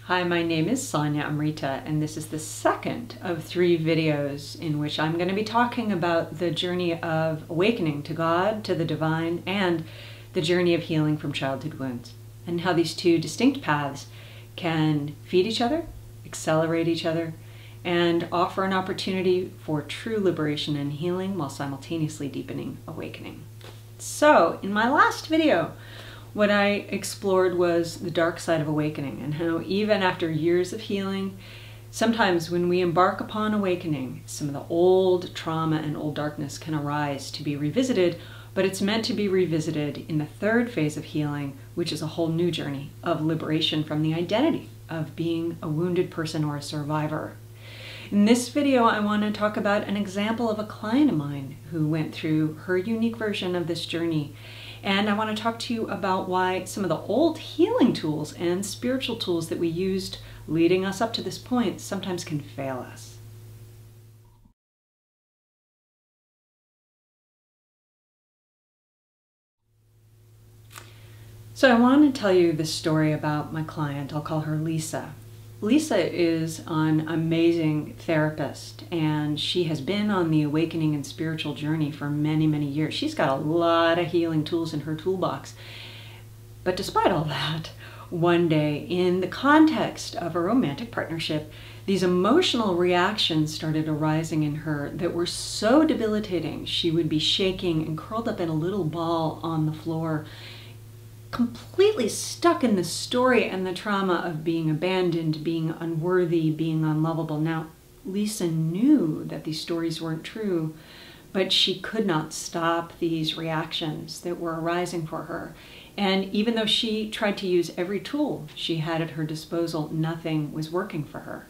Hi, my name is Sonya Amrita, and this is the second of 3 videos in which I'm going to be talking about the journey of awakening to God, to the divine, and the journey of healing from childhood wounds, and how these 2 distinct paths can feed each other, accelerate each other, and offer an opportunity for true liberation and healing while simultaneously deepening awakening. So, in my last video, what I explored was the dark side of awakening and how even after years of healing, sometimes when we embark upon awakening, some of the old trauma and old darkness can arise to be revisited, but it's meant to be revisited in the 3rd phase of healing, which is a whole new journey of liberation from the identity of being a wounded person or a survivor. In this video, I want to talk about an example of a client of mine who went through her unique version of this journey. And I want to talk to you about why some of the old healing tools and spiritual tools that we used leading us up to this point sometimes can fail us. So I want to tell you this story about my client. I'll call her Lisa. Lisa is an amazing therapist, and she has been on the awakening and spiritual journey for many, many years. She's got a lot of healing tools in her toolbox. But despite all that, one day, in the context of a romantic partnership, these emotional reactions started arising in her that were so debilitating. She would be shaking and curled up in a little ball on the floor, completely stuck in the story and the trauma of being abandoned, being unworthy, being unlovable. Now, Lisa knew that these stories weren't true, but she could not stop these reactions that were arising for her. And even though she tried to use every tool she had at her disposal, nothing was working for her.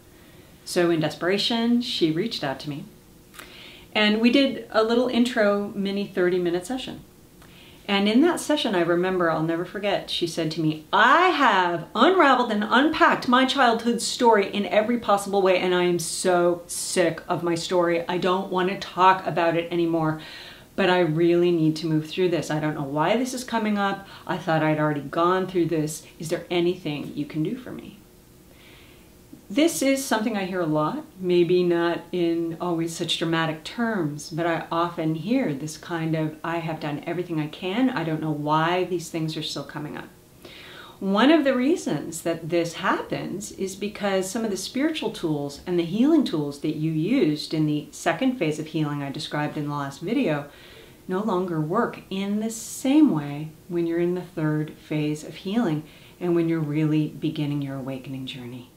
So in desperation, she reached out to me. And we did a little intro mini 30-minute session. And in that session, I remember, I'll never forget, she said to me, I have unraveled and unpacked my childhood story in every possible way, and I am so sick of my story. I don't want to talk about it anymore, but I really need to move through this. I don't know why this is coming up. I thought I'd already gone through this. Is there anything you can do for me? This is something I hear a lot, maybe not in always such dramatic terms, but I often hear this kind of, I have done everything I can, I don't know why these things are still coming up. One of the reasons that this happens is because some of the spiritual tools and the healing tools that you used in the 2nd phase of healing I described in the last video no longer work in the same way when you're in the 3rd phase of healing and when you're really beginning your awakening journey.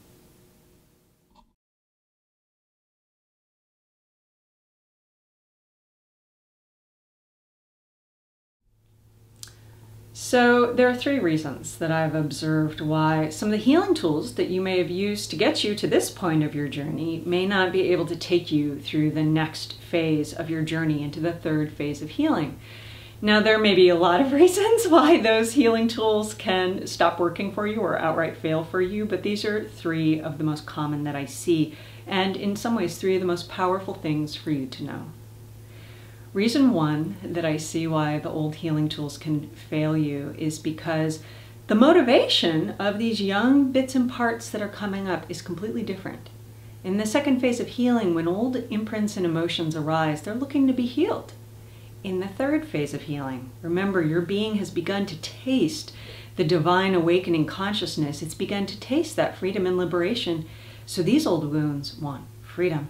So there are 3 reasons that I've observed why some of the healing tools that you may have used to get you to this point of your journey may not be able to take you through the next phase of your journey into the 3rd phase of healing. Now, there may be a lot of reasons why those healing tools can stop working for you or outright fail for you, but these are 3 of the most common that I see, and in some ways 3 of the most powerful things for you to know. Reason 1 that I see why the old healing tools can fail you is because the motivation of these young bits and parts that are coming up is completely different. In the 2nd phase of healing, when old imprints and emotions arise, they're looking to be healed. In the 3rd phase of healing, remember, your being has begun to taste the divine awakening consciousness. It's begun to taste that freedom and liberation. So these old wounds want freedom.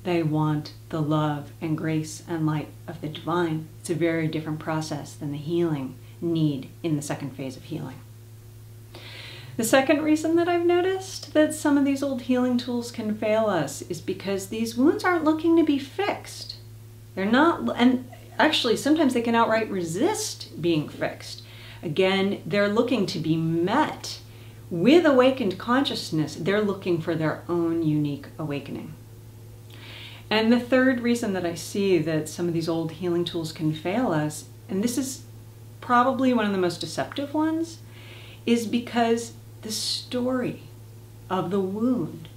They want the love and grace and light of the divine. It's a very different process than the healing need in the 2nd phase of healing. The 2nd reason that I've noticed that some of these old healing tools can fail us is because these wounds aren't looking to be fixed. They're not, and actually sometimes they can outright resist being fixed. Again, they're looking to be met with awakened consciousness. They're looking for their own unique awakening. And the 3rd reason that I see that some of these old healing tools can fail us, and this is probably one of the most deceptive ones, is because the story of the wound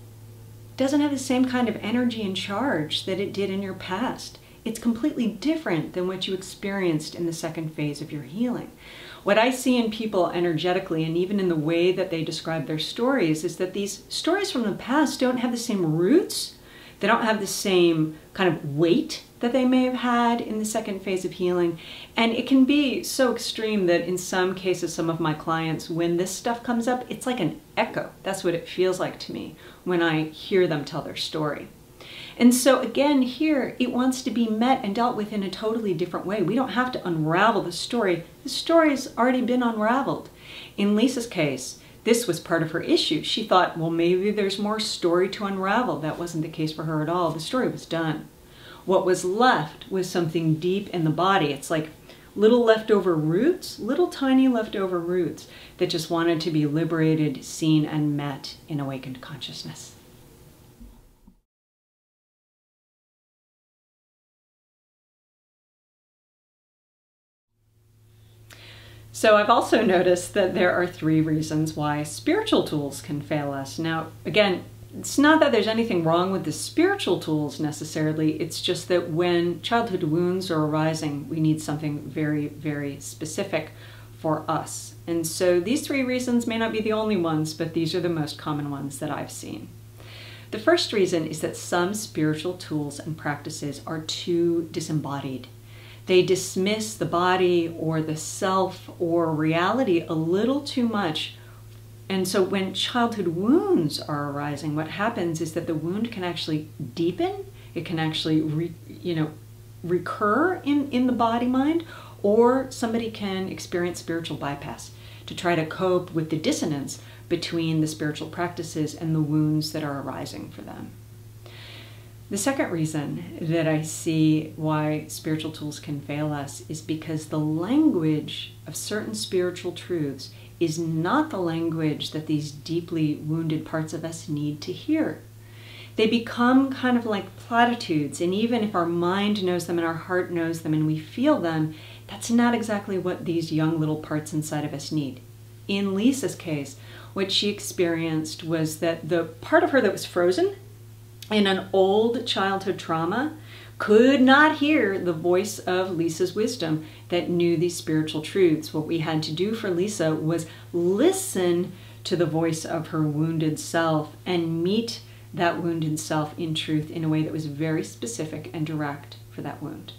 doesn't have the same kind of energy and charge that it did in your past. It's completely different than what you experienced in the 2nd phase of your healing. What I see in people energetically, and even in the way that they describe their stories, is that these stories from the past don't have the same roots. They don't have the same kind of weight that they may have had in the second phase of healing. And it can be so extreme that in some cases, some of my clients, when this stuff comes up, it's like an echo. That's what it feels like to me when I hear them tell their story. And so again, here, it wants to be met and dealt with in a totally different way. We don't have to unravel the story. The story's already been unraveled. In Lisa's case, this was part of her issue. She thought, well, maybe there's more story to unravel. That wasn't the case for her at all. The story was done. What was left was something deep in the body. It's like little leftover roots, little tiny leftover roots that just wanted to be liberated, seen, and met in awakened consciousness. So I've also noticed that there are 3 reasons why spiritual tools can fail us. Now, again, it's not that there's anything wrong with the spiritual tools necessarily. It's just that when childhood wounds are arising, we need something very, very specific for us. And so these 3 reasons may not be the only ones, but these are the most common ones that I've seen. The first reason is that some spiritual tools and practices are too disembodied. They dismiss the body or the self or reality a little too much. And so when childhood wounds are arising, what happens is that the wound can actually deepen. It can actually recur in the body-mind, or somebody can experience spiritual bypass to try to cope with the dissonance between the spiritual practices and the wounds that are arising for them. The second reason that I see why spiritual tools can fail us is because the language of certain spiritual truths is not the language that these deeply wounded parts of us need to hear. They become kind of like platitudes, and even if our mind knows them and our heart knows them and we feel them, that's not exactly what these young little parts inside of us need. In Lisa's case, what she experienced was that the part of her that was frozen in an old childhood trauma could not hear the voice of Lisa's wisdom that knew these spiritual truths. What we had to do for Lisa was listen to the voice of her wounded self and meet that wounded self in truth in a way that was very specific and direct for that wound.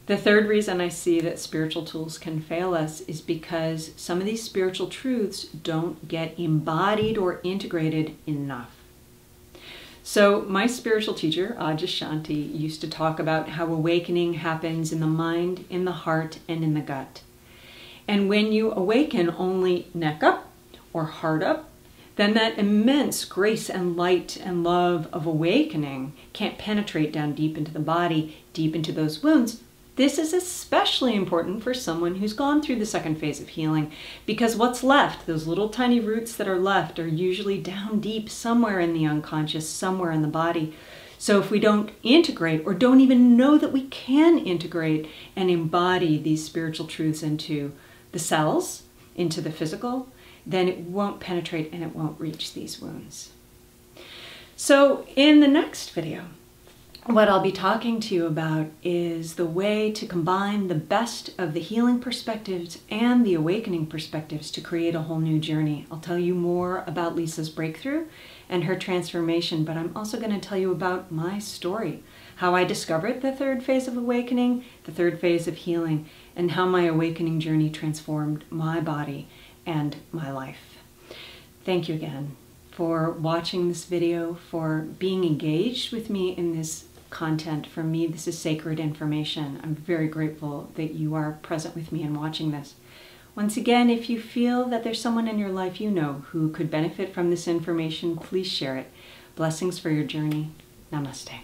The third reason I see that spiritual tools can fail us is because some of these spiritual truths don't get embodied or integrated enough. So my spiritual teacher, Ajashanti, used to talk about how awakening happens in the mind, in the heart, and in the gut. And when you awaken only neck up or heart up, then that immense grace and light and love of awakening can't penetrate down deep into the body, deep into those wounds. This is especially important for someone who's gone through the second phase of healing, because what's left, those little tiny roots that are left, are usually down deep somewhere in the unconscious, somewhere in the body. So if we don't integrate or don't even know that we can integrate and embody these spiritual truths into the cells, into the physical, then it won't penetrate and it won't reach these wounds. So in the next video, what I'll be talking to you about is the way to combine the best of the healing perspectives and the awakening perspectives to create a whole new journey. I'll tell you more about Lisa's breakthrough and her transformation, but I'm also going to tell you about my story, how I discovered the third phase of awakening, the third phase of healing, and how my awakening journey transformed my body and my life. Thank you again for watching this video, for being engaged with me in this content. For me, this is sacred information. I'm very grateful that you are present with me and watching this. Once again, if you feel that there's someone in your life you know who could benefit from this information, please share it. Blessings for your journey. Namaste.